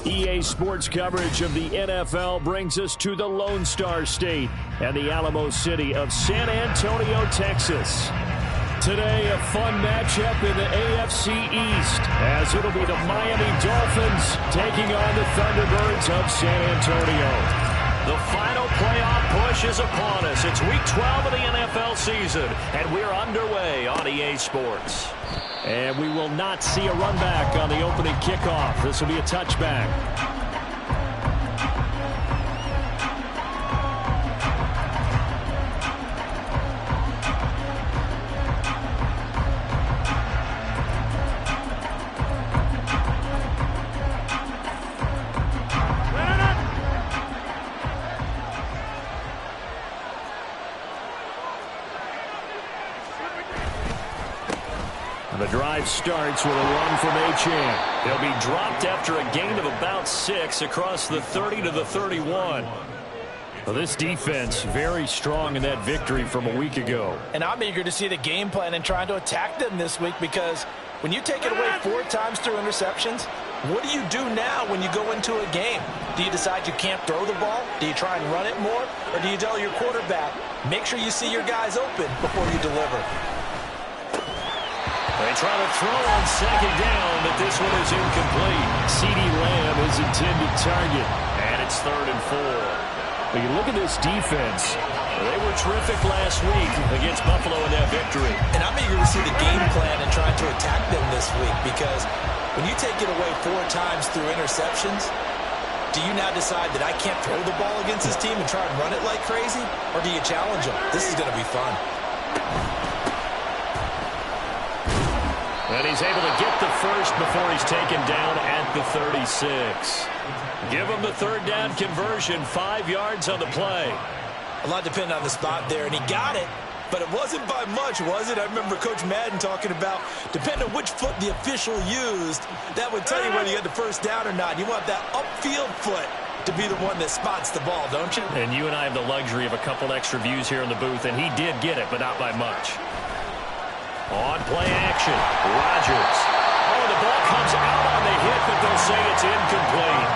EA Sports coverage of the NFL brings us to the Lone Star State and the Alamo City of San Antonio, Texas. Today, a fun matchup in the AFC East, as it'll be the Miami Dolphins taking on the Thunderbirds of San Antonio. The final playoff push is upon us. It's Week 12 of the NFL season, and we're underway on EA Sports. And we will not see a run back on the opening kickoff. This will be a touchback. The drive starts with a run from Achane. They'll be dropped after a gain of about 6 across the 30 to the 31. Well, this defense very strong in that victory from a week ago. And I'm eager to see the game plan and trying to attack them this week, because when you take it away 4 times through interceptions, what do you do now when you go into a game? Do you decide you can't throw the ball? Do you try and run it more? Or do you tell your quarterback, make sure you see your guys open before you deliver? They try to throw on second down, but this one is incomplete. CeeDee Lamb is intended target, and it's 3rd and 4. But you look at this defense. They were terrific last week against Buffalo in that victory. And I'm eager to see the game plan and trying to attack them this week, because when you take it away 4 times through interceptions, do you now decide that I can't throw the ball against this team and try and run it like crazy? Or do you challenge them? This is going to be fun. And he's able to get the first before he's taken down at the 36. Give him the 3rd down conversion, 5 yards on the play. A lot depended on the spot there, and he got it, but it wasn't by much, was it? I remember Coach Madden talking about, depending on which foot the official used, that would tell you whether you had the first down or not. You want that upfield foot to be the one that spots the ball, don't you? And you and I have the luxury of a couple extra views here in the booth, and he did get it, but not by much. On play action, Rodgers. Oh, the ball comes out on the hit, but they'll say it's incomplete.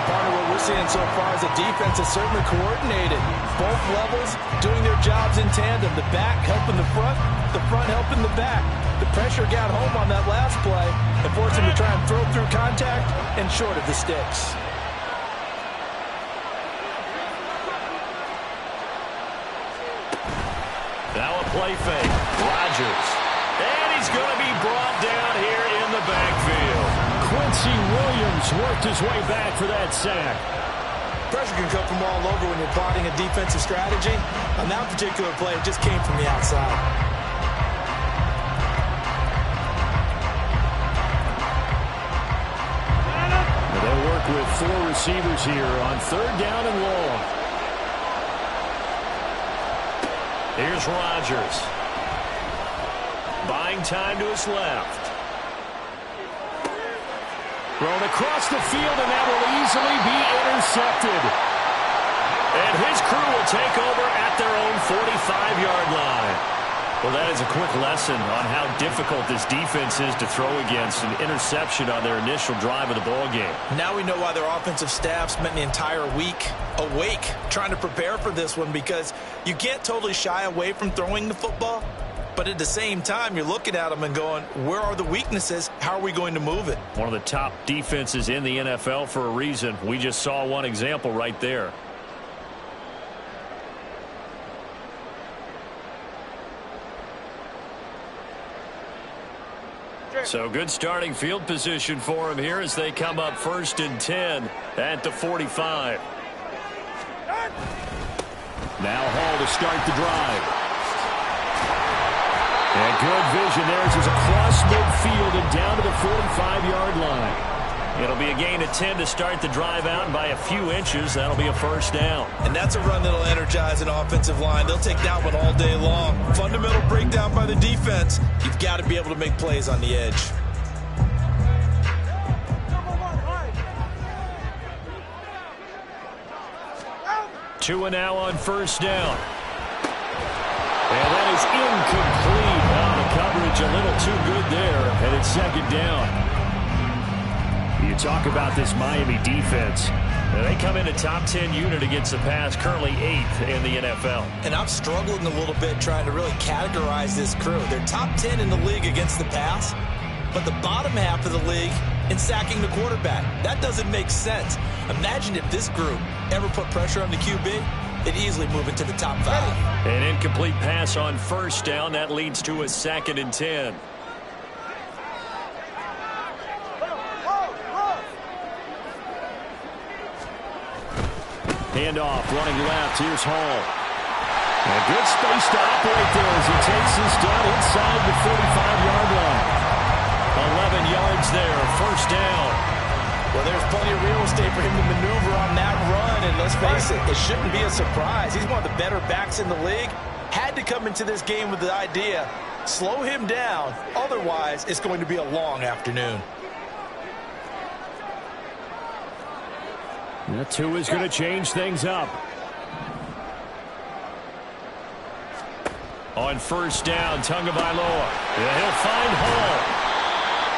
Part of what we're seeing so far is the defense is certainly coordinated. Both levels doing their jobs in tandem. The back helping the front helping the back. The pressure got home on that last play and forced him to try and throw through contact and short of the sticks. Now a play fake. Rodgers. And he's going to be brought down here in the backfield. Quincy Williams worked his way back for that sack. Pressure can come from all over when you're plotting a defensive strategy. On that particular play, it just came from the outside. They'll work with 4 receivers here on 3rd down and long. Here's Rodgers. Buying time to his left. Thrown across the field, and that will easily be intercepted. And his crew will take over at their own 45-yard line. Well, that is a quick lesson on how difficult this defense is to throw against. An interception on their initial drive of the ballgame. Now we know why their offensive staff spent the entire week awake trying to prepare for this one, because you can't totally shy away from throwing the football. But at the same time, you're looking at them and going, where are the weaknesses? How are we going to move it? One of the top defenses in the NFL for a reason. We just saw one example right there. So good starting field position for him here as they come up 1st and 10 at the 45. Now Hall to start the drive. And good vision there as he's across midfield and down to the 45-yard line. It'll be a gain of 10 to start the drive out, and by a few inches, that'll be a 1st down. And that's a run that'll energize an offensive line. They'll take that one all day long. Fundamental breakdown by the defense. You've got to be able to make plays on the edge. Two and now on 1st down. And that is incomplete. Now the coverage a little too good there, and it's 2nd down. You talk about this Miami defense. They come in a top 10 unit against the pass, currently 8th in the NFL. And I'm struggling a little bit trying to really categorize this crew. They're top 10 in the league against the pass, but the bottom half of the league in sacking the quarterback. That doesn't make sense. Imagine if this group ever put pressure on the QB, they'd easily move into the top 5. An incomplete pass on first down. That leads to a 2nd and 10. Handoff, running left. Here's Hall. A good space to operate there as he takes this down inside the 45-yard line. 11 yards there, first down. Well, there's plenty of real estate for him to maneuver on that run, and let's face it, it shouldn't be a surprise. He's one of the better backs in the league. Had to come into this game with the idea, slow him down, otherwise it's going to be a long afternoon. That two is going to change things up. On first down, Tagovailoa. Yeah, he'll find Hall.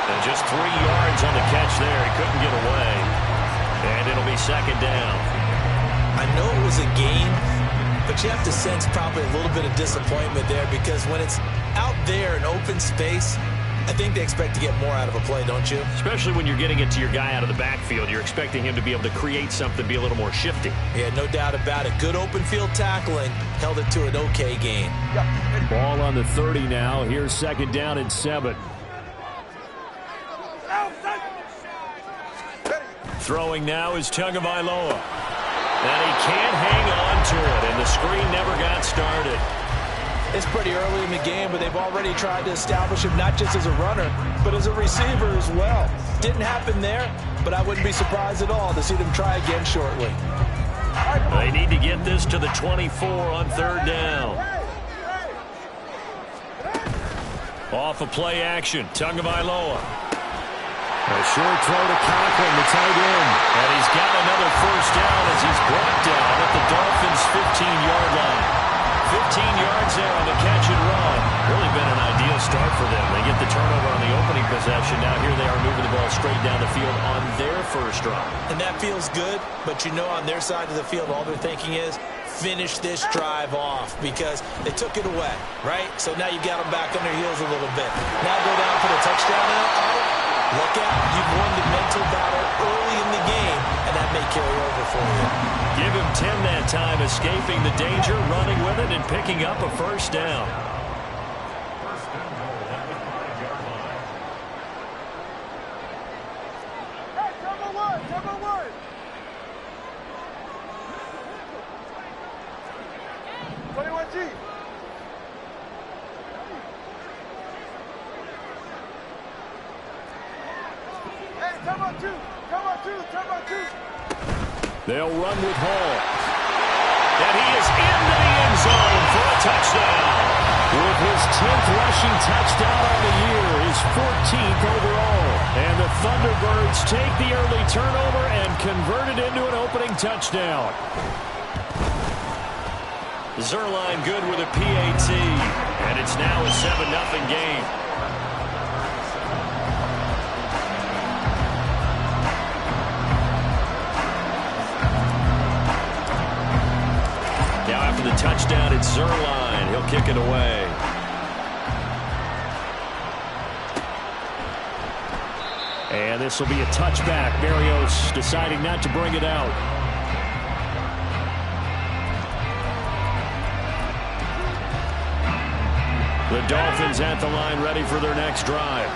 And just 3 yards on the catch there. He couldn't get away. And it'll be 2nd down. I know it was a game, but you have to sense probably a little bit of disappointment there because when it's out there in open space, I think they expect to get more out of a play, don't you? Especially when you're getting it to your guy out of the backfield. You're expecting him to be able to create something, be a little more shifty. Yeah, no doubt about it. Good open field tackling. Held it to an okay game. Ball on the 30 now. Here's 2nd down and 7. Throwing now is Tagovailoa. And he can't hang on to it, and the screen never got started. It's pretty early in the game, but they've already tried to establish him not just as a runner, but as a receiver as well. Didn't happen there, but I wouldn't be surprised at all to see them try again shortly. They need to get this to the 24 on 3rd down. Off of play action, Tagovailoa. A short throw to Conklin, the tight end. And he's got another first down as he's brought down at the Dolphins' 15-yard line. 15 yards there on the catch and run. Really been an ideal start for them. They get the turnover on the opening possession. Now here they are moving the ball straight down the field on their first drive. And that feels good, but you know on their side of the field all they're thinking is finish this drive off because they took it away, right? So now you got them back on their heels a little bit. Now go down for the touchdown now. Look out, you've won the mental battle early in the game, and that may carry over for you. Give him 10 that time, escaping the danger, running with it, and picking up a first down. Hey, cover one, cover one. G. They'll run with Hall. And he is into the end zone for a touchdown. With his 10th rushing touchdown on the year, his 14th overall. And the Thunderbirds take the early turnover and convert it into an opening touchdown. Zerline good with a PAT. And it's now a 7-0 game. The touchdown, it's Zerline. He'll kick it away. And this will be a touchback. Berrios deciding not to bring it out. The Dolphins at the line ready for their next drive.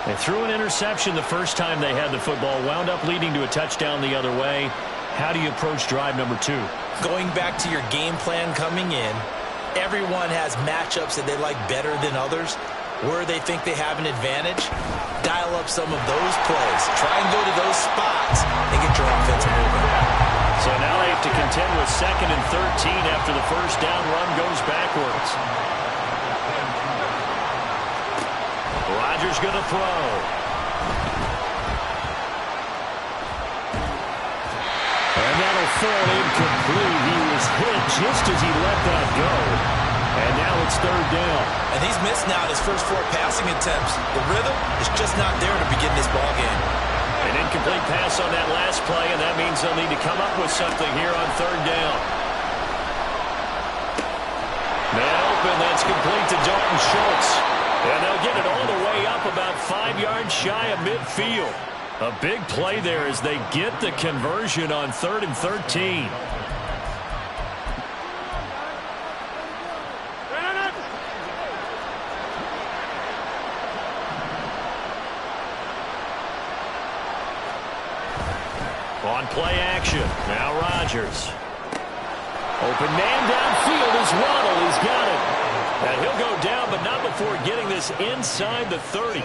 They threw an interception the first time they had the football, wound up leading to a touchdown the other way. How do you approach drive number 2? Going back to your game plan coming in, everyone has matchups that they like better than others. Where they think they have an advantage, dial up some of those plays. Try and go to those spots and get your offense moving. So now they have to contend with 2nd and 13 after the first down run goes backwards. Rodgers going to throw. And that'll fall incomplete. He was hit just as he let that go. And now it's 3rd down. And he's missed now his first 4 passing attempts. The rhythm is just not there to begin this ball game. An incomplete pass on that last play, and that means they'll need to come up with something here on third down. Man open, that's complete to Dalton Schultz. And they'll get it all the way up about 5 yards shy of midfield. A big play there as they get the conversion on 3rd and 13. On play action, now Rodgers. Open man downfield is Waddle. He's got it. And he'll go down, but not before getting this inside the 30.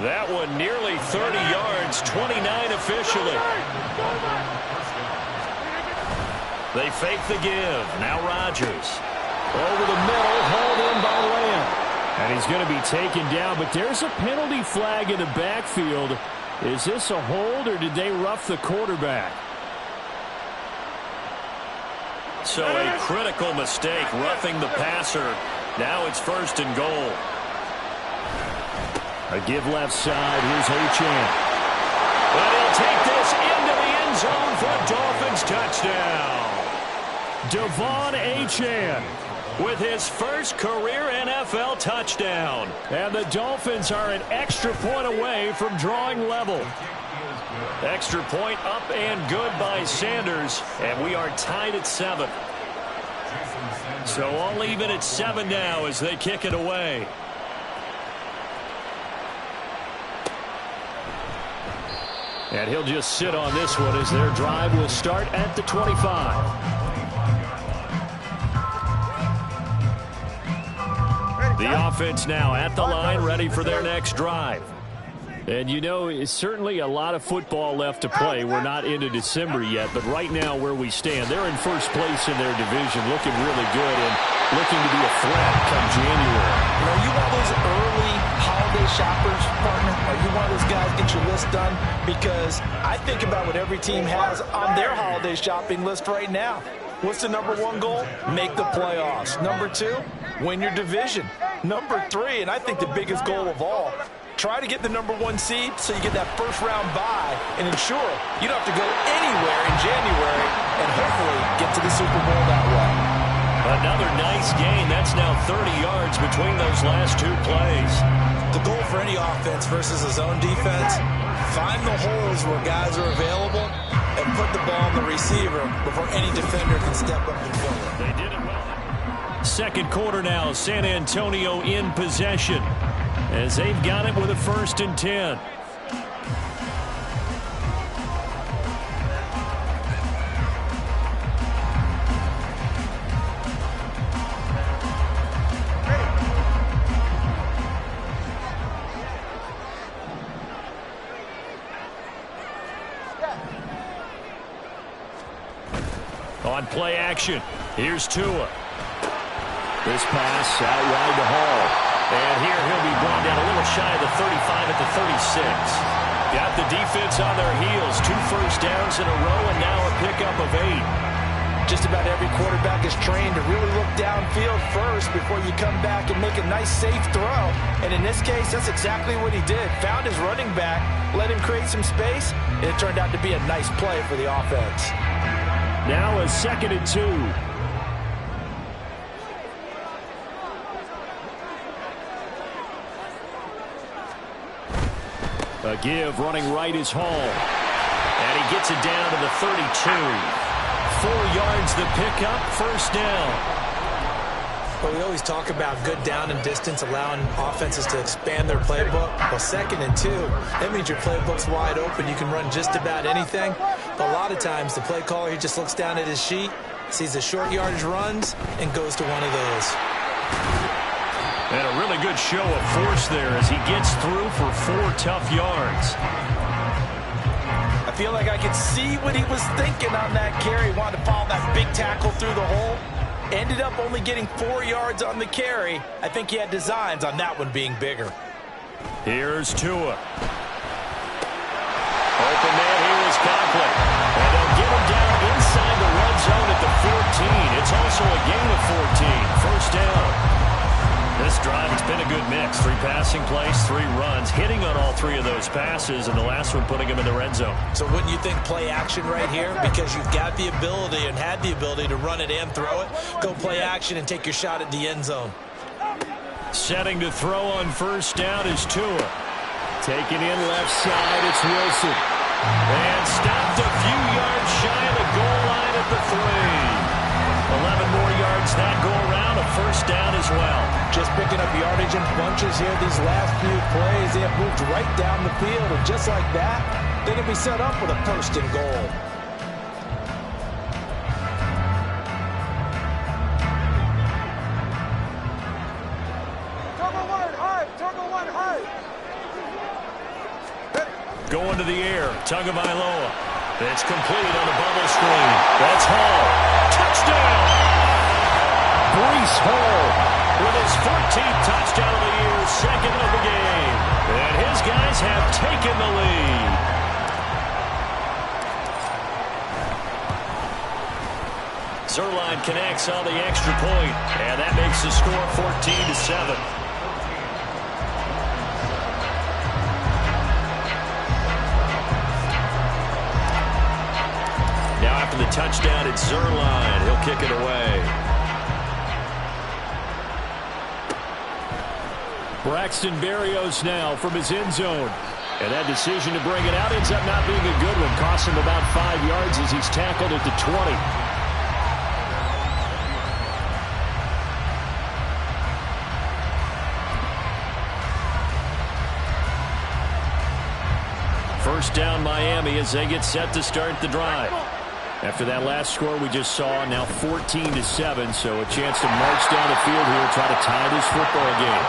That one nearly 30 yards, 29 officially. They fake the give. Now Rodgers. Over the middle, hauled in by Lamb. And he's going to be taken down, but there's a penalty flag in the backfield. Is this a hold, or did they rough the quarterback? So a critical mistake, roughing the passer. Now it's 1st and goal. A give left side. Here's Achane. But he'll take this into the end zone for a Dolphins touchdown. Devon Achane with his first career NFL touchdown. And the Dolphins are an extra point away from drawing level. Extra point up and good by Sanders. And we are tied at 7. So all even at 7 now as they kick it away. And he'll just sit on this one as their drive will start at the 25. The offense now at the line, ready for their next drive. And, you know, it's certainly a lot of football left to play. We're not into December yet, but right now where we stand, they're in first place in their division, looking really good and looking to be a threat come January. You know, you one of those early holiday shoppers, partner? Are you one of those guys get your list done? Because I think about what every team has on their holiday shopping list right now. What's the number 1 goal? Make the playoffs. Number 2, win your division. Number 3, and I think the biggest goal of all, try to get the number 1 seed so you get that first-round bye and ensure you don't have to go anywhere in January and hopefully get to the Super Bowl that way. Another nice gain. That's now 30 yards between those last 2 plays. The goal for any offense versus a zone defense, find the holes where guys are available and put the ball on the receiver before any defender can step up and fill it. They did it well. Second quarter now, San Antonio in possession as they've got it with a 1st and 10. On play action, here's Tua. This pass out wide to Hall. And here he'll be brought down a little shy of the 35 at the 36. Got the defense on their heels. 2 first downs in a row and now a pickup of 8. Just about every quarterback is trained to really look downfield first before you come back and make a nice safe throw. And in this case, that's exactly what he did. Found his running back, let him create some space, and it turned out to be a nice play for the offense. Now a 2nd and 2. A give, running right is Hall. And he gets it down to the 32. 4 yards the pickup, first down. Well, we always talk about good down and distance, allowing offenses to expand their playbook. Well, 2nd and 2, that means your playbook's wide open. You can run just about anything. But a lot of times, the play caller, he just looks down at his sheet, sees the short yardage runs, and goes to one of those. And a really good show of force there as he gets through for 4 tough yards. I feel like I could see what he was thinking on that carry. He wanted to follow that big tackle through the hole. Ended up only getting 4 yards on the carry. I think he had designs on that one being bigger. Here's Tua. Open man, here is Conklin. And they'll get him down inside the red zone at the 14. It's also a gain of 14. First down. This drive, it's been a good mix. 3 passing plays, 3 runs, hitting on all 3 of those passes, and the last one putting him in the red zone. So wouldn't you think play action right here? Because you've got the ability and had the ability to run it and throw it. Go play action and take your shot at the end zone. Setting to throw on first down is Tua. Taking in left side, it's Wilson. And stopped a few yards shy of the goal line at the 3. 11 more yards that go around, a first down as well. Just picking up yardage in bunches here these last few plays. They have moved right down the field, and just like that, they can be set up with a first and goal. Turbo one high. Going to the air, Tagovailoa. It's complete on the bubble screen. That's Hall. Touchdown! Breece Hall with his 14th touchdown of the year, second of the game. And his guys have taken the lead. Zerline connects on the extra point, and that makes the score 14-7. The touchdown at Zerline. He'll kick it away. Braxton Berrios now from his end zone. And that decision to bring it out ends up not being a good one. Costs him about 5 yards as he's tackled at the 20. First down Miami as they get set to start the drive. After that last score we just saw, now 14-7, so a chance to march down the field here and try to tie this football game.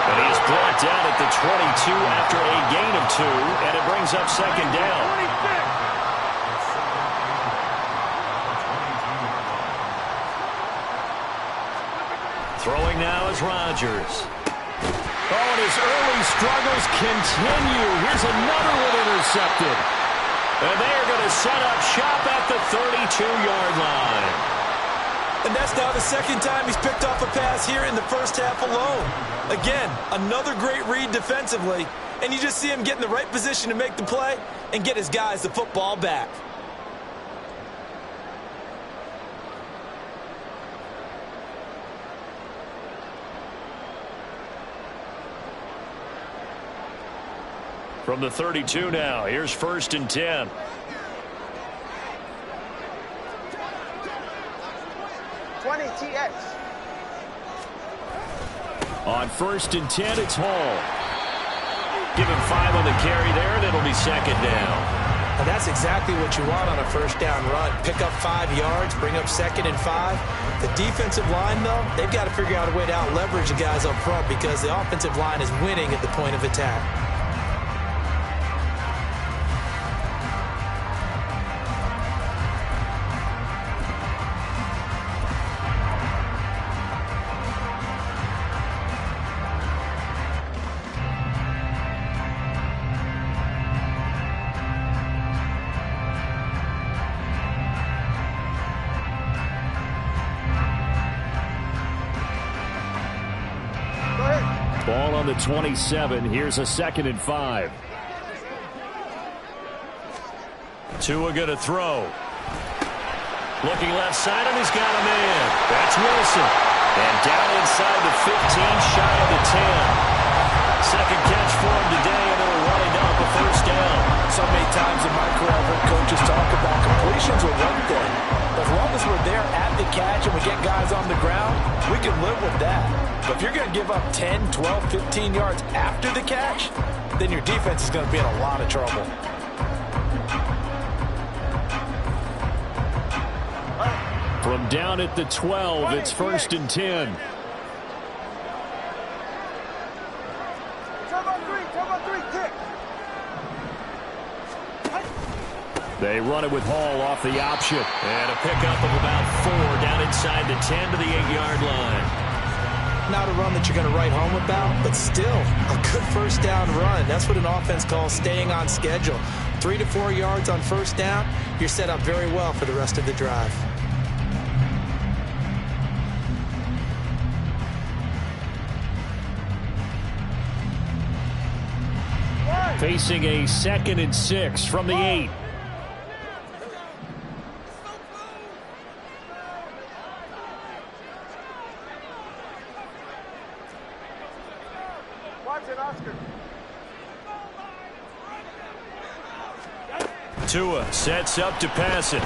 And he is brought down at the 22 after a gain of 2, and it brings up second down. Throwing now is Rodgers. Oh, and his early struggles continue. Here's another one intercepted. And they are going to set up shop at the 32-yard line. And that's now the second time he's picked off a pass here in the first half alone. Again, another great read defensively. And you just see him get in the right position to make the play and get his guys the football back. From the 32 now, here's first and 10. TX. On first and 10, it's Hall. Give him 5 on the carry there, and it'll be second down. And that's exactly what you want on a first down run. Pick up 5 yards, bring up second and 5. The defensive line, though, they've got to figure out a way to out-leverage the guys up front because the offensive line is winning at the point of attack. Ball on the 27. Here's a second and 5. Tua going to throw. Looking left side, and he's got a man. That's Wilson. And down inside the 15, shy of the 10. Second catch for him today, and it'll run it up a first down. So many times in my career, I've heard coaches talk about completions were one thing. As long as we're there at the catch and we get guys on the ground, we can live with that. But if you're going to give up 10, 12, 15 yards after the catch, then your defense is going to be in a lot of trouble. From down at the 12, it's first and 10. Turbo 3, kick. They run it with Hall off the option. And a pickup of about 4 down inside the 10 to the 8-yard line. Not a run that you're going to write home about, but still a good first down run. That's what an offense calls staying on schedule. 3 to 4 yards on first down, you're set up very well for the rest of the drive. Facing a 2nd and 6 from the 8. Watch it, Oscar. Tua sets up to pass it.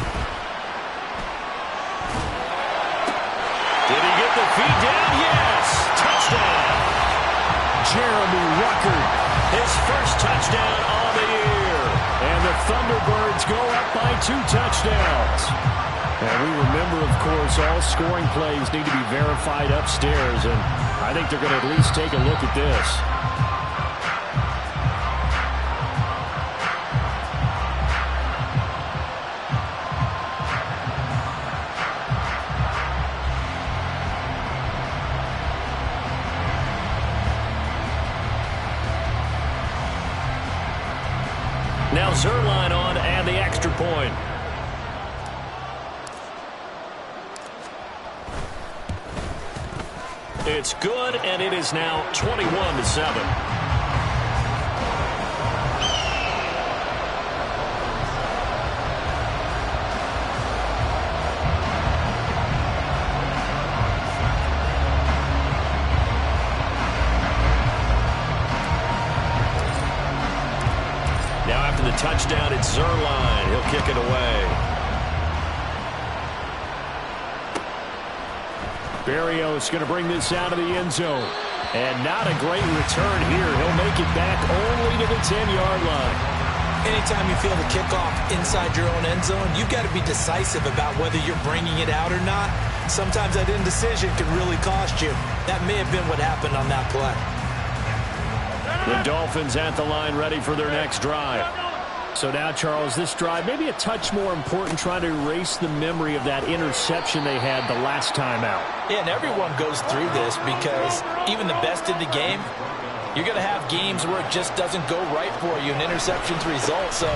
Did he get the feet down? Yes! Touchdown! Jeremy Ruckert, his first touchdown on the year. And the Thunderbirds go up by 2 touchdowns. And we remember, of course, all scoring plays need to be verified upstairs. And I think they're going to at least take a look at this. Now Zerline on and the extra point. It's good, and it is now 21-7. Now after the touchdown, it's Zerline. He'll kick it away. Berrios going to bring this out of the end zone. And not a great return here. He'll make it back only to the 10-yard line. Anytime you feel the kickoff inside your own end zone, you've got to be decisive about whether you're bringing it out or not. Sometimes that indecision can really cost you. That may have been what happened on that play. The Dolphins at the line ready for their next drive. So now, Charles, this drive maybe a touch more important, trying to erase the memory of that interception they had the last time out. Yeah, and everyone goes through this because even the best in the game, you're going to have games where it just doesn't go right for you and interceptions result. So,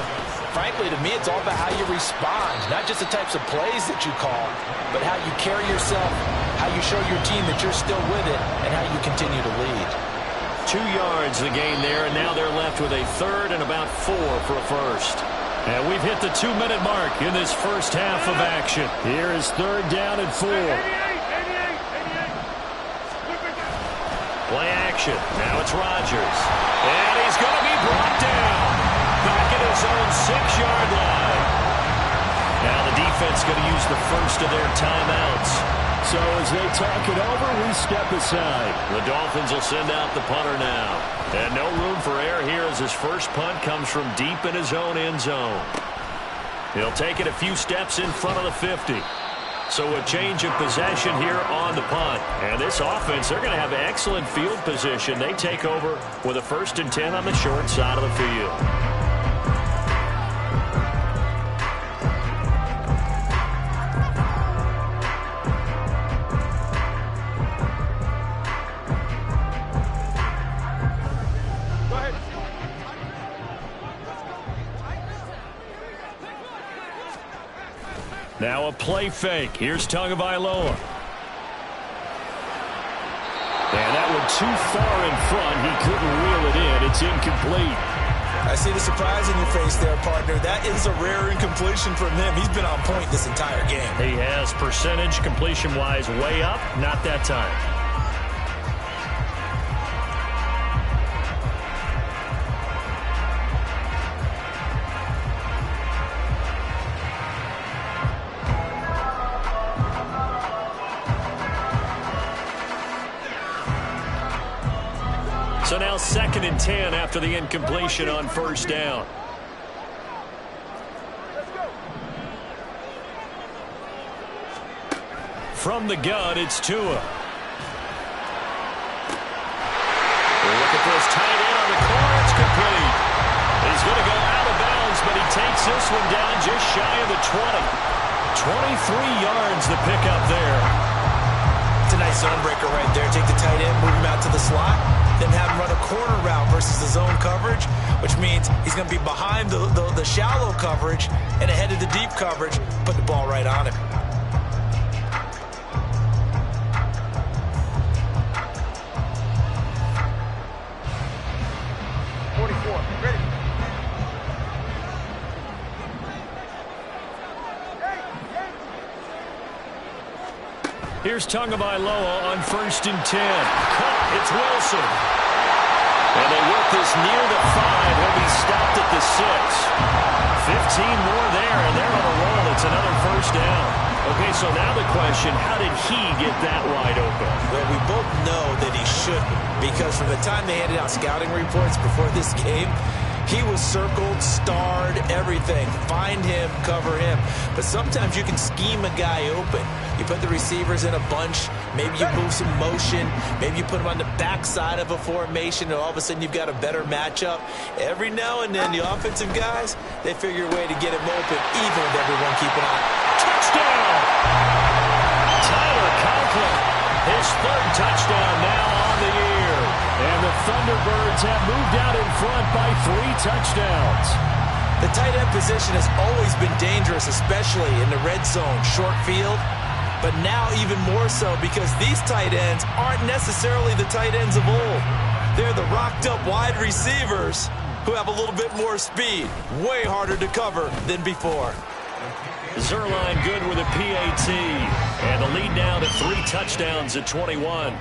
frankly, to me, it's all about how you respond, not just the types of plays that you call, but how you carry yourself, how you show your team that you're still with it, and how you continue to lead. 2 yards the gain there, and now they're left with a third and about 4 for a first. And we've hit the 2-minute mark in this first half of action. Here is 3rd down and 4. Play action. Now it's Rodgers. And he's going to be brought down. Back at his own 6-yard line. Now the defense going to use the first of their timeouts. So as they talk it over, we step aside. The Dolphins will send out the punter now. And no room for error here as his first punt comes from deep in his own end zone. He'll take it a few steps in front of the 50. So a change of possession here on the punt. And this offense, they're going to have excellent field position. They take over with a 1st and 10 on the short side of the field. Now a play fake. Here's Tagovailoa. And that one too far in front. He couldn't reel it in. It's incomplete. I see the surprise in your face there, partner. That is a rare incompletion from him. He's been on point this entire game. He has percentage completion-wise way up. Not that time. So now 2nd and 10 after the incompletion on 1st down. From the gun, it's Tua. Look at this tight end on the corner. It's complete. He's going to go out of bounds, but he takes this one down just shy of the 20. 23 yards the pickup there. It's a nice zone breaker right there. Take the tight end, move him out to the slot, then have him run a corner route versus the zone coverage, which means he's going to be behind the shallow coverage and ahead of the deep coverage. Put the ball right on him. 4. Ready. Here's Tagovailoa on 1st and 10. Cut. It's Wilson. And they work this near the 5. He'll be stopped at the 6. 15 more there, and they're on a roll. It's another 1st down. Okay, so now the question, how did he get that wide open? Well, we both know that he shouldn't, because from the time they handed out scouting reports before this game, he was circled, starred, everything. Find him, cover him. But sometimes you can scheme a guy open. You put the receivers in a bunch. Maybe you move some motion. Maybe you put them on the backside of a formation, and all of a sudden you've got a better matchup. Every now and then, the offensive guys, they figure a way to get him open, even with everyone keeping an eye. Touchdown! Tyler Conklin, his 3rd touchdown now on the year. And the Thunderbirds have moved out in front by 3 touchdowns. The tight end position has always been dangerous, especially in the red zone, short field. But now even more so, because these tight ends aren't necessarily the tight ends of old. They're the rocked-up wide receivers who have a little bit more speed. Way harder to cover than before. Zerline good with a PAT. And the lead now to 3 touchdowns at 21.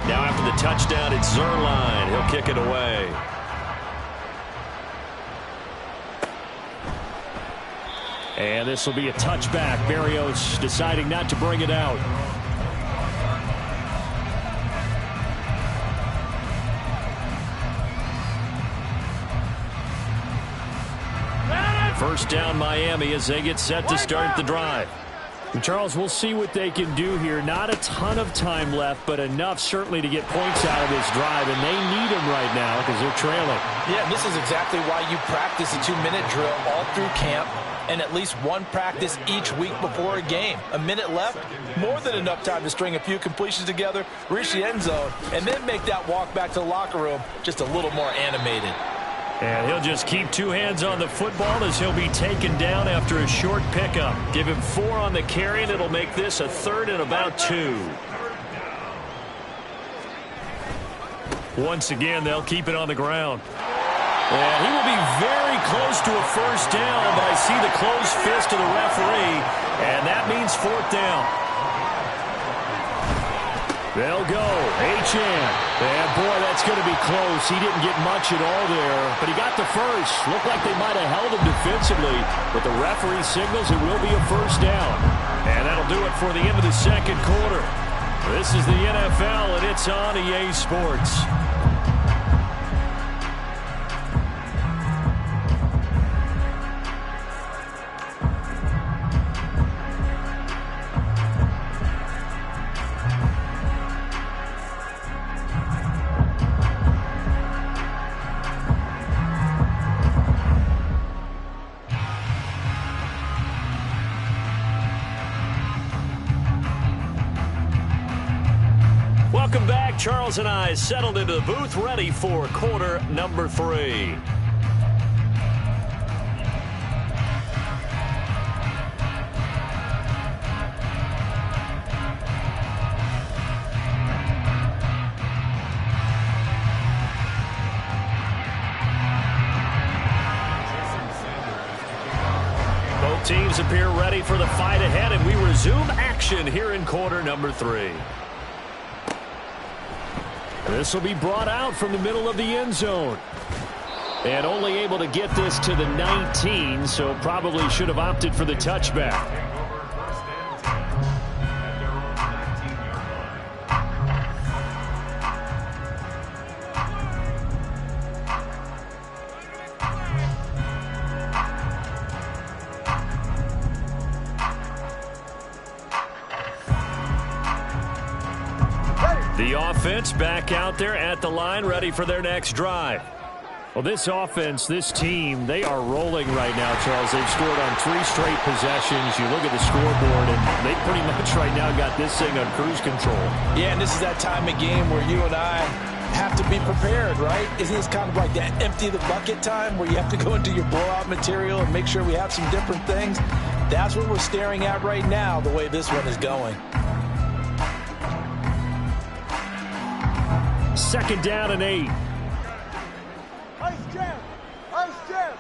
Now after the touchdown, it's Zerline. He'll kick it away. And this will be a touchback. Berrios deciding not to bring it out. First down Miami as they get set to start the drive. And Charles, we'll see what they can do here. Not a ton of time left, but enough certainly to get points out of this drive, and they need them right now because they're trailing. Yeah, this is exactly why you practice a 2-minute drill all through camp and at least one practice each week before a game. A minute left, more than enough time to string a few completions together, reach the end zone, and then make that walk back to the locker room just a little more animated. And he'll just keep 2 hands on the football as he'll be taken down after a short pickup. Give him 4 on the carry, and it'll make this a 3rd and about 2. Once again, they'll keep it on the ground. And he will be very close to a 1st down, but I see the closed fist of the referee, and that means 4th down. They'll go. Achane. And, boy, that's going to be close. He didn't get much at all there, but he got the first. Looked like they might have held him defensively, but the referee signals it will be a 1st down. And that'll do it for the end of the 2nd quarter. This is the NFL, and it's on EA Sports. Welcome back. Charles and I settled into the booth, ready for quarter number 3. Both teams appear ready for the fight ahead, and we resume action here in quarter number 3. This will be brought out from the middle of the end zone. And only able to get this to the 19, so probably should have opted for the touchback. The offense back out there at the line, ready for their next drive. Well, this offense, this team, they are rolling right now, Charles. They've scored on 3 straight possessions. You look at the scoreboard, and they pretty much right now got this thing on cruise control. Yeah, and this is that time of game where you and I have to be prepared, right? Isn't this kind of like that empty the bucket time where you have to go into your blowout material and make sure we have some different things? That's what we're staring at right now, the way this one is going. Second down and 8. Ice jam! Ice jam!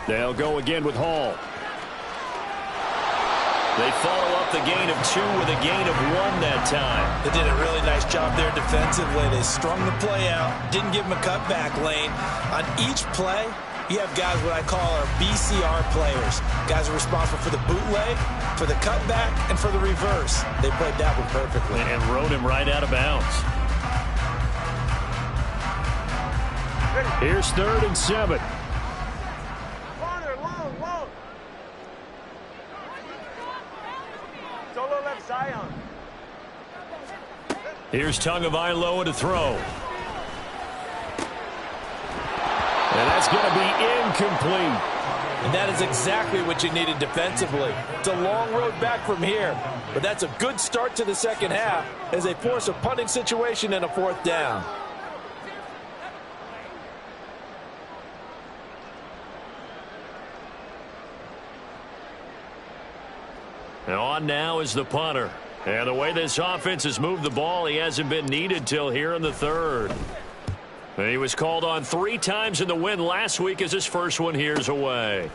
They'll go again with Hall. They follow up the gain of 2 with a gain of 1 that time. They did a really nice job there defensively. They strung the play out, didn't give them a cutback lane. On each play, you have guys what I call our BCR players. Guys are responsible for the bootleg, for the cutback, and for the reverse. They played that one perfectly. And rode him right out of bounds. Here's 3rd and 7. Corner, long. Solo left Zion. Here's Tagovailoa to throw. And that's going to be incomplete. And that is exactly what you needed defensively. It's a long road back from here, but that's a good start to the second half as they force a punting situation and a 4th down. And on now is the punter. And the way this offense has moved the ball, he hasn't been needed till here in the 3rd. And he was called on 3 times in the win last week as his first one here's away.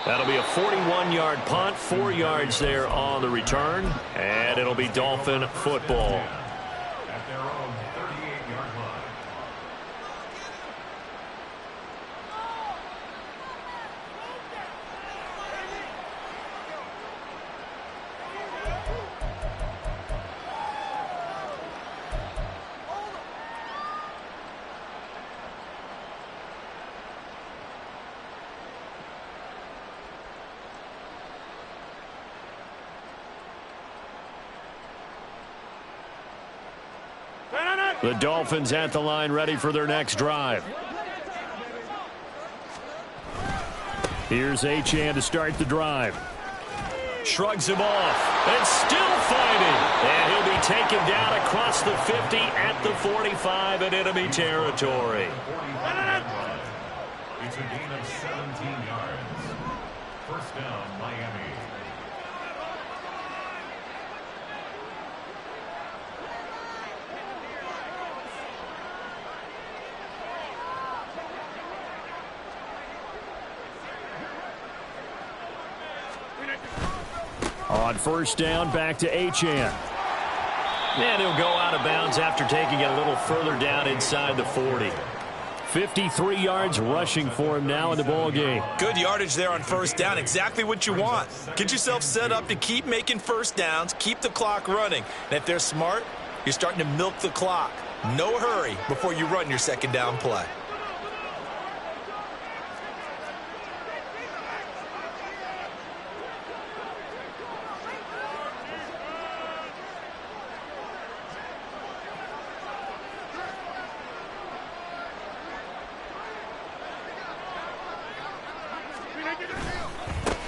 That'll be a 41-yard punt, 4 yards there on the return, and it'll be Dolphin football. At their own 38-yard line. The Dolphins at the line ready for their next drive. Here's Achane to start the drive. Shrugs him off and still fighting. And he'll be taken down across the 50 at the 45 in enemy territory. It's a gain of 17 yards. First down, Miami. On first down, back to Achane. And he'll go out of bounds after taking it a little further down inside the 40. 53 yards rushing for him now in the ball game. Good yardage there on first down. Exactly what you want. Get yourself set up to keep making first downs, keep the clock running. And if they're smart, you're starting to milk the clock. No hurry before you run your second down play.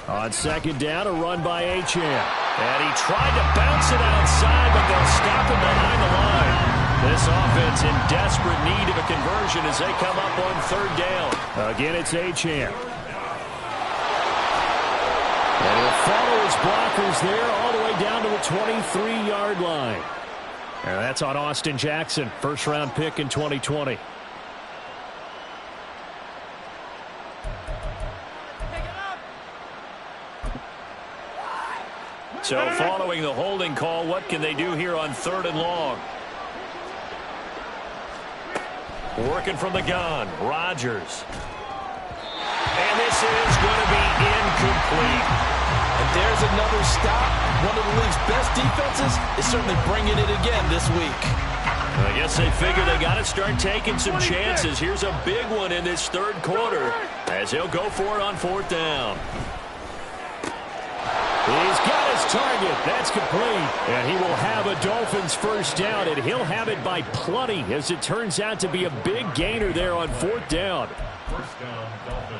On second down, a run by Achane. And he tried to bounce it outside, but they'll stop him behind the line. This offense in desperate need of a conversion as they come up on third down. Again, it's Achane. And he'll follow his blockers there all the way down to the 23-yard line. And that's on Austin Jackson, first-round pick in 2020. So following the holding call, what can they do here on 3rd and long? Working from the gun, Rodgers. And this is going to be incomplete. And there's another stop. One of the league's best defenses is certainly bringing it again this week. I guess they figure they got to start taking some chances. Here's a big one in this 3rd quarter as he'll go for it on 4th down. He's got his target. That's complete. And he will have the Dolphins first down, and he'll have it by plenty as it turns out to be a big gainer there on fourth down. First down, Dolphins.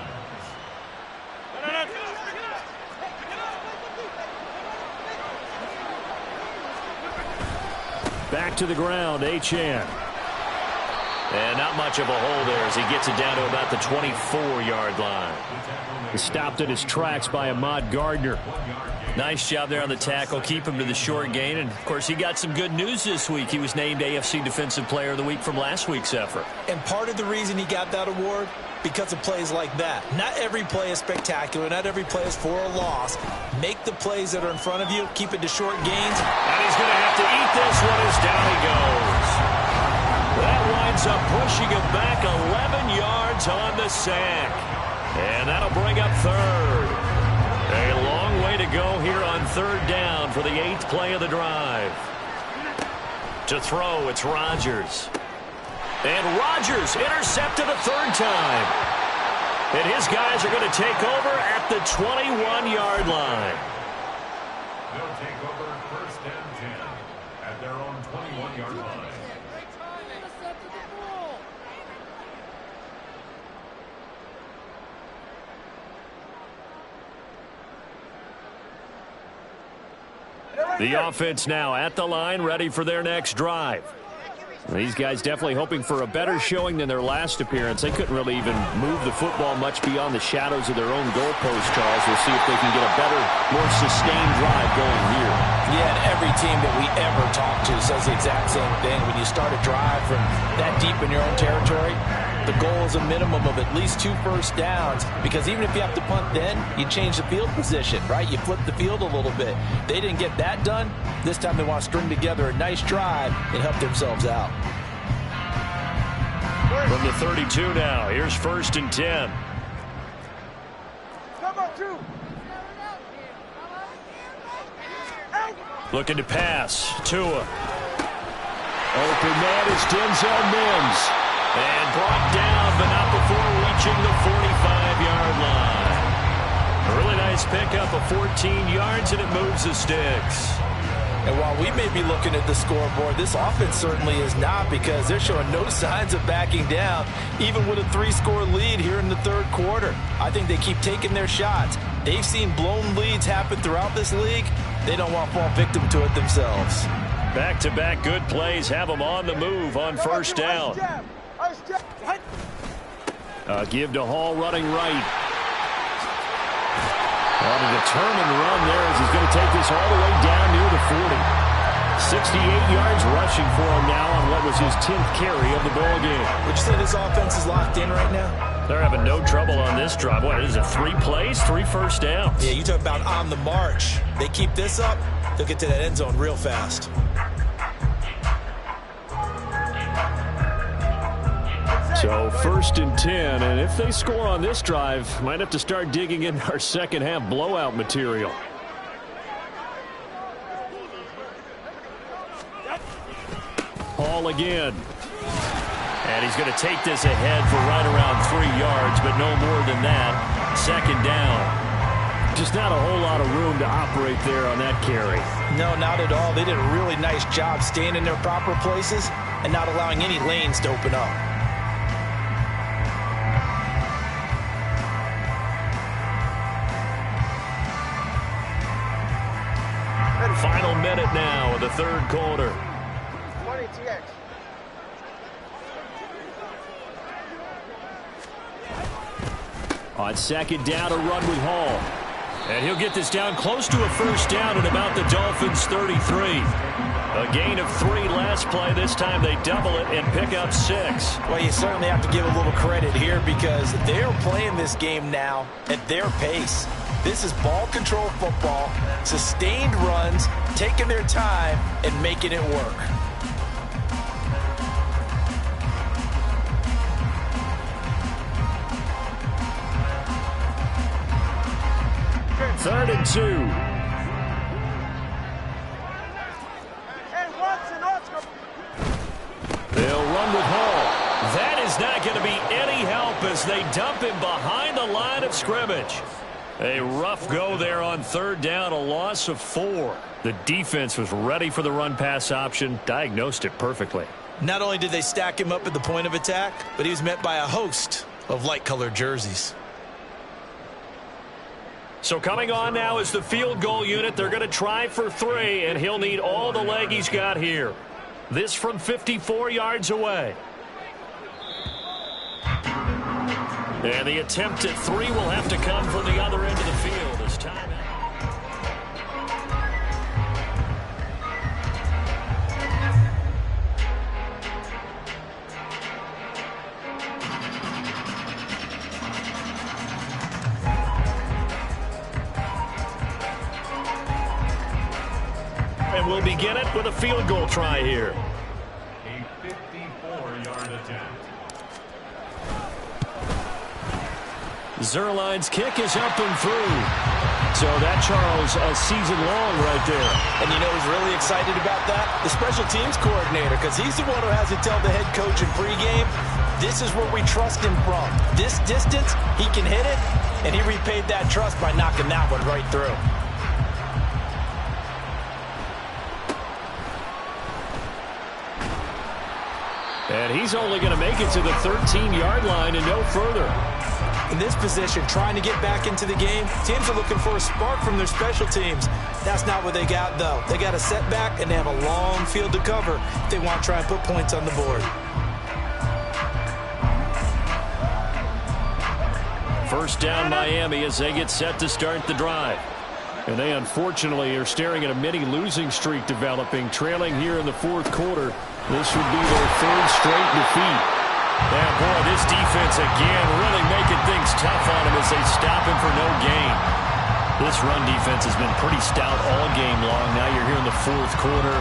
Back to the ground, Achane. And not much of a hole there as he gets it down to about the 24-yard line. He's stopped in his tracks by Ahmad Gardner. Nice job there on the tackle. Keep him to the short gain. And, of course, he got some good news this week. He was named AFC Defensive Player of the Week from last week's effort. And part of the reason he got that award, because of plays like that. Not every play is spectacular. Not every play is for a loss. Make the plays that are in front of you. Keep it to short gains. And he's going to have to eat this one as down he goes. That winds up pushing him back 11 yards on the sack. And that'll bring up third. A long way to go here on third down for the 8th play of the drive. To throw, it's Rodgers. And Rodgers intercepted a third time. And his guys are going to take over at the 21-yard line. They'll take over first and 10 at their own 21-yard line. The offense now at the line, ready for their next drive. These guys definitely hoping for a better showing than their last appearance. They couldn't really even move the football much beyond the shadows of their own goalpost, Charles. We'll see if they can get a better, more sustained drive going here. Yeah, and every team that we ever talk to says the exact same thing. When you start a drive from that deep in your own territory, the goal is a minimum of at least 2 first downs, because even if you have to punt then, you change the field position, right? You flip the field a little bit. They didn't get that done. This time they want to string together a nice drive and help themselves out. From the 32 now, here's first and 10. Looking to pass. Tua. Open man is Denzel Mims. And brought down, but not before reaching the 45-yard line. A really nice pickup of 14 yards, and it moves the sticks. And while we may be looking at the scoreboard, this offense certainly is not, because they're showing no signs of backing down, even with a 3-score lead here in the third quarter. I think they keep taking their shots. They've seen blown leads happen throughout this league. They don't want to fall victim to it themselves. Back-to-back good plays have them on the move on first down. Give to Hall running right. On a determined run there as he's going to take this all the way down near the 40. 68 yards rushing for him now on what was his 10th carry of the ball game. Would you say this offense is locked in right now? They're having no trouble on this drive. What is it, 3 plays, 3 first downs? Yeah, you talk about on the march. They keep this up, they'll get to that end zone real fast. So first and 10, and if they score on this drive, might have to start digging in our second half blowout material. Hall again. And he's going to take this ahead for right around 3 yards, but no more than that. Second down. Just not a whole lot of room to operate there on that carry. No, not at all. They did a really nice job staying in their proper places and not allowing any lanes to open up. Final minute now of the third quarter. 20 TX. On second down, a run with Hall. And he'll get this down close to a first down at about the Dolphins' 33. A gain of 3 last play. This time they double it and pick up 6. Well, you certainly have to give a little credit here, because they're playing this game now at their pace. This is ball control football, sustained runs, taking their time and making it work. Third and 2. They'll run with Hall. That is not going to be any help as they dump him behind the line of scrimmage. A rough go there on third down, a loss of 4. The defense was ready for the run-pass option, diagnosed it perfectly. Not only did they stack him up at the point of attack, but he was met by a host of light-colored jerseys. So coming on now is the field goal unit. They're going to try for 3, and he'll need all the leg he's got here. This from 54 yards away. And the attempt at 3 will have to come from the other end of the field as time. And we'll begin it with a field goal try here. A 54-yard attempt. Zerline's kick is up and through. So that, Charles, a season long right there. And you know who's really excited about that? The special teams coordinator, because he's the one who has to tell the head coach in pregame, this is where we trust him from. This distance, he can hit it, and he repaid that trust by knocking that one right through. And he's only going to make it to the 13-yard line and no further. In this position, trying to get back into the game, teams are looking for a spark from their special teams. That's not what they got, though. They got a setback, and they have a long field to cover if they want to try and put points on the board. First down, Miami, as they get set to start the drive. And they, unfortunately, are staring at a mini losing streak developing, trailing here in the fourth quarter. This would be their 3rd straight defeat. And, boy, this defense, again, really making things tough on him as they stop him for no gain. This run defense has been pretty stout all game long. Now you're here in the fourth quarter.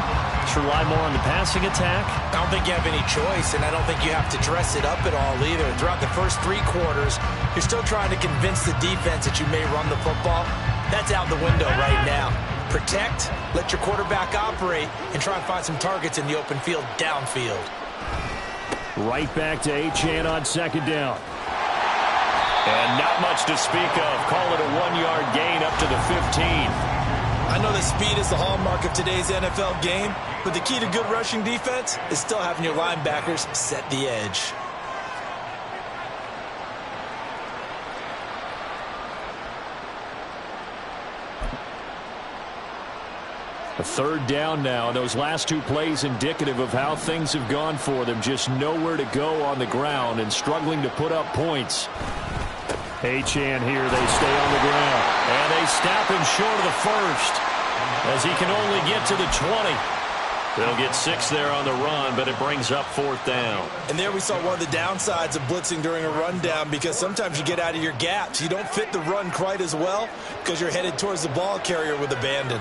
Should rely more on the passing attack? I don't think you have any choice, and I don't think you have to dress it up at all either. Throughout the first 3 quarters, you're still trying to convince the defense that you may run the football. That's out the window right now. Protect, let your quarterback operate, and try and find some targets in the open field downfield. Right back to Achane on second down. And not much to speak of. Call it a 1-yard gain up to the 15. I know that speed is the hallmark of today's NFL game, but the key to good rushing defense is still having your linebackers set the edge. A 3rd down now. Those last 2 plays indicative of how things have gone for them. Just nowhere to go on the ground and struggling to put up points. Achane here. They stay on the ground. And they stop him short of the first as he can only get to the 20. They'll get 6 there on the run, but it brings up 4th down. And there we saw one of the downsides of blitzing during a rundown, because sometimes you get out of your gaps. You don't fit the run quite as well because you're headed towards the ball carrier with abandon.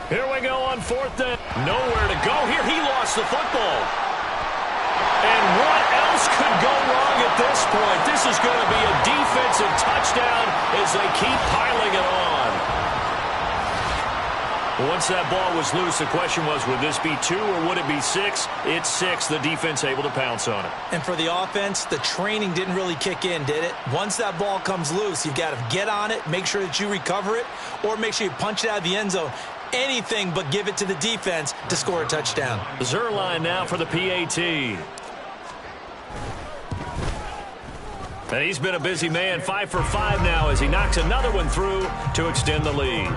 Here we go on 4th down. Nowhere to go here. He lost the football. And what else could go wrong at this point? This is going to be a defensive touchdown as they keep piling it on. Once that ball was loose, the question was, would this be 2 or would it be 6? It's 6. The defense able to pounce on it. And for the offense, the training didn't really kick in, did it? Once that ball comes loose, you've got to get on it, make sure that you recover it, or make sure you punch it out of the end zone. Anything but give it to the defense to score a touchdown. Zerline now for the PAT. And he's been a busy man. 5 for 5 now as he knocks another one through to extend the lead.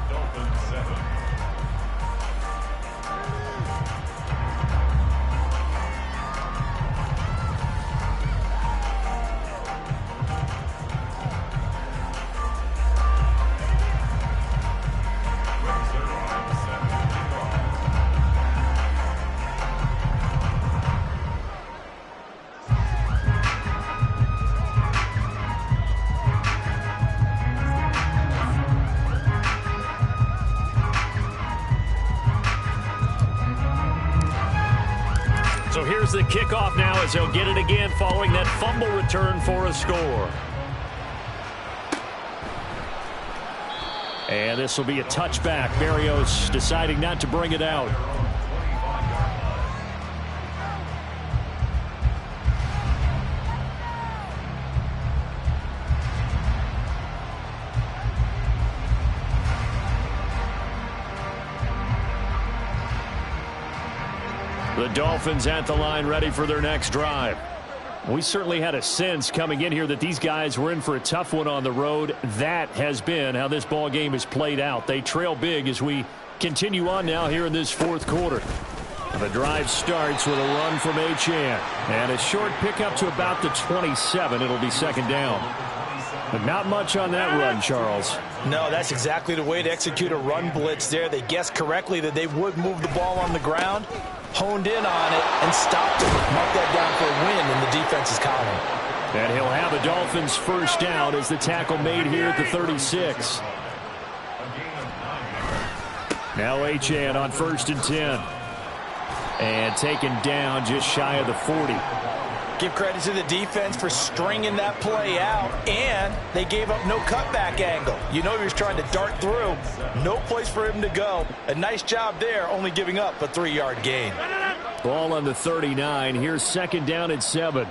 Dolphins 7. So here's the kickoff now as they'll get it again following that fumble return for a score. And this will be a touchback. Berrios deciding not to bring it out. The Dolphins at the line, ready for their next drive. We certainly had a sense coming in here that these guys were in for a tough one on the road. That has been how this ball game has played out. They trail big as we continue on now here in this fourth quarter. The drive starts with a run from Achane. And a short pickup to about the 27. It'll be second down. But not much on that run, Charles. No, that's exactly the way to execute a run blitz there. They guessed correctly that they would move the ball on the ground, honed in on it, and stopped it. Mark that down for a win in the defense's column. And he'll have the Dolphins first down as the tackle made here at the 36. Now Achane on 1st and 10. And taken down just shy of the 40. Give credit to the defense for stringing that play out, and they gave up no cutback angle. You know he was trying to dart through. No place for him to go. A nice job there, only giving up a 3-yard gain. Ball on the 39. Here's second down at 7.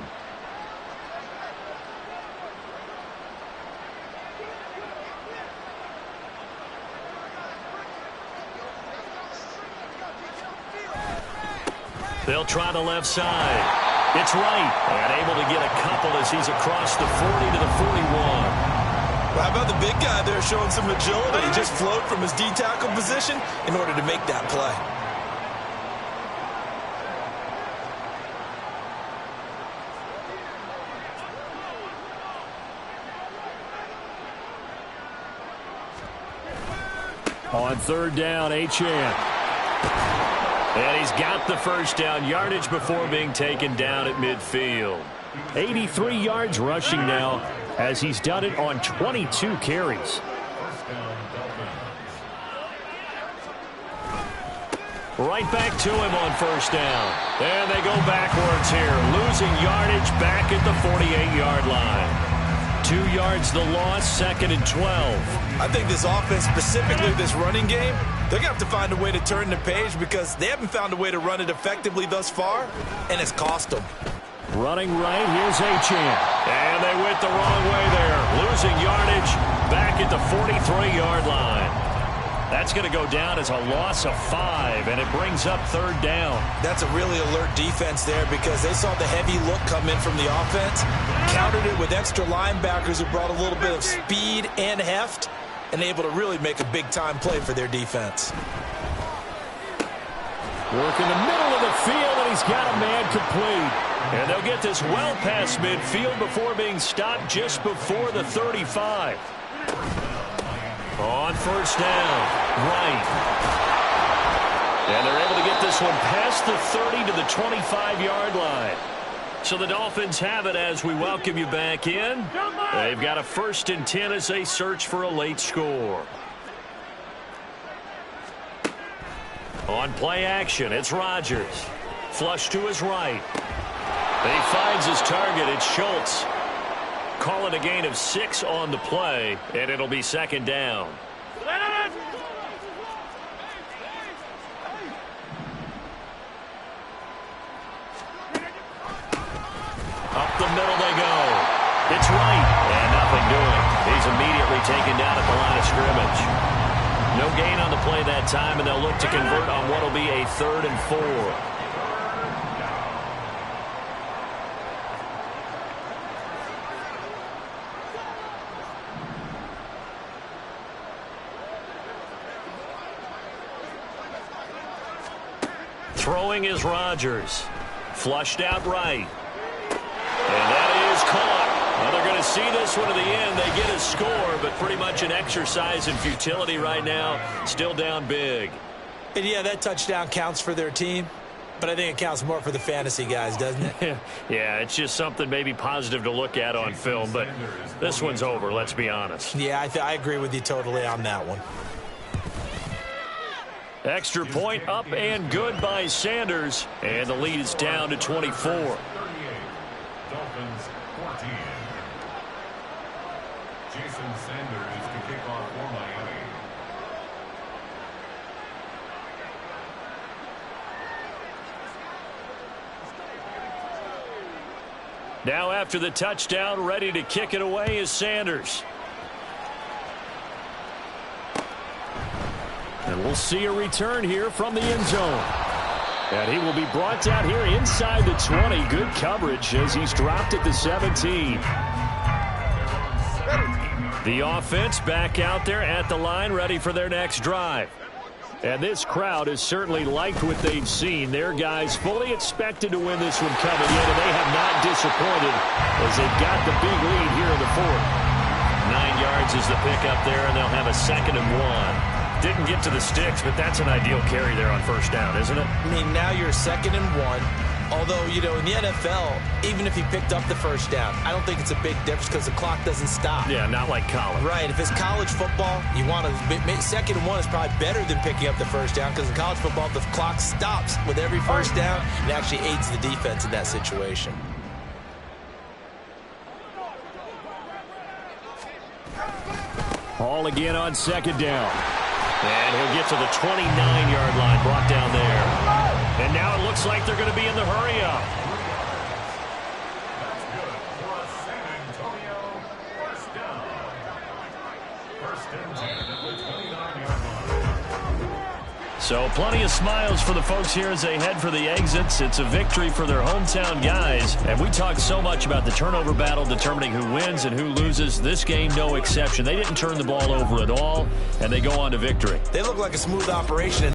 They'll try the left side. It's right. And able to get a couple as he's across the 40 to the 41. How about the big guy there showing some agility? He just flowed from his D-tackle position in order to make that play. On third down, Achane. And he's got the first down yardage before being taken down at midfield. 83 yards rushing now as he's done it on 22 carries. Right back to him on first down. And they go backwards here, losing yardage back at the 48-yard line. 2 yards the loss, second and 12. I think this offense, specifically this running game, they're going to have to find a way to turn the page because they haven't found a way to run it effectively thus far, and it's cost them. Running right, here's Achane. And they went the wrong way there, losing yardage back at the 43-yard line. That's going to go down as a loss of 5, and it brings up third down. That's a really alert defense there because they saw the heavy look come in from the offense, countered it with extra linebackers who brought a little bit of speed and heft, and able to really make a big-time play for their defense. Work in the middle of the field, and he's got a man complete. And they'll get this well past midfield before being stopped just before the 35. On first down, right. And they're able to get this one past the 30 to the 25-yard line. So the Dolphins have it as we welcome you back in. They've got a 1st and 10 as they search for a late score. On play action, it's Rodgers. Flush to his right. He finds his target. It's Schultz. Call it a gain of 6 on the play, and it'll be second down. Up the middle they go. It's right, and nothing doing. He's immediately taken down at the line of scrimmage. No gain on the play that time, and they'll look to convert on what will be a 3rd and 4. Throwing is Rodgers. Flushed out right. And that is caught. Well, they're going to see this one to the end. They get a score, but pretty much an exercise in futility right now. Still down big. And yeah, that touchdown counts for their team, but I think it counts more for the fantasy guys, doesn't it? Yeah, it's just something maybe positive to look at on film, but this one's over, let's be honest. Yeah, I agree with you totally on that one. Extra point up and good by Sanders, and the lead is down to 24. Dolphins 14. Jason Sanders to kick off for Miami. Now after the touchdown, ready to kick it away is Sanders. And we'll see a return here from the end zone. And he will be brought down here inside the 20. Good coverage as he's dropped at the 17. The offense back out there at the line, ready for their next drive. And this crowd has certainly liked what they've seen. Their guys fully expected to win this one coming in, and they have not disappointed as they've got the big lead here in the fourth. 9 yards is the pickup there, and they'll have a 2nd and 1. Didn't get to the sticks, but that's an ideal carry there on first down, isn't it? I mean, now you're 2nd and 1. Although, you know, in the NFL, even if he picked up the first down, I don't think it's a big difference because the clock doesn't stop. Yeah, not like college. Right. If it's college football, you want to 2nd and 1 is probably better than picking up the first down because in college football, the clock stops with every first down and actually aids the defense in that situation. Hall again on 2nd down. And he'll get to the 29-yard line, brought down there. And now it looks like they're going to be in the hurry-up. That's good for a San Antonio first down. 1st and 10 at the 29-yard line. So plenty of smiles for the folks here as they head for the exits. It's a victory for their hometown guys. And we talked so much about the turnover battle determining who wins and who loses. This game, no exception. They didn't turn the ball over at all, and they go on to victory. They look like a smooth operation.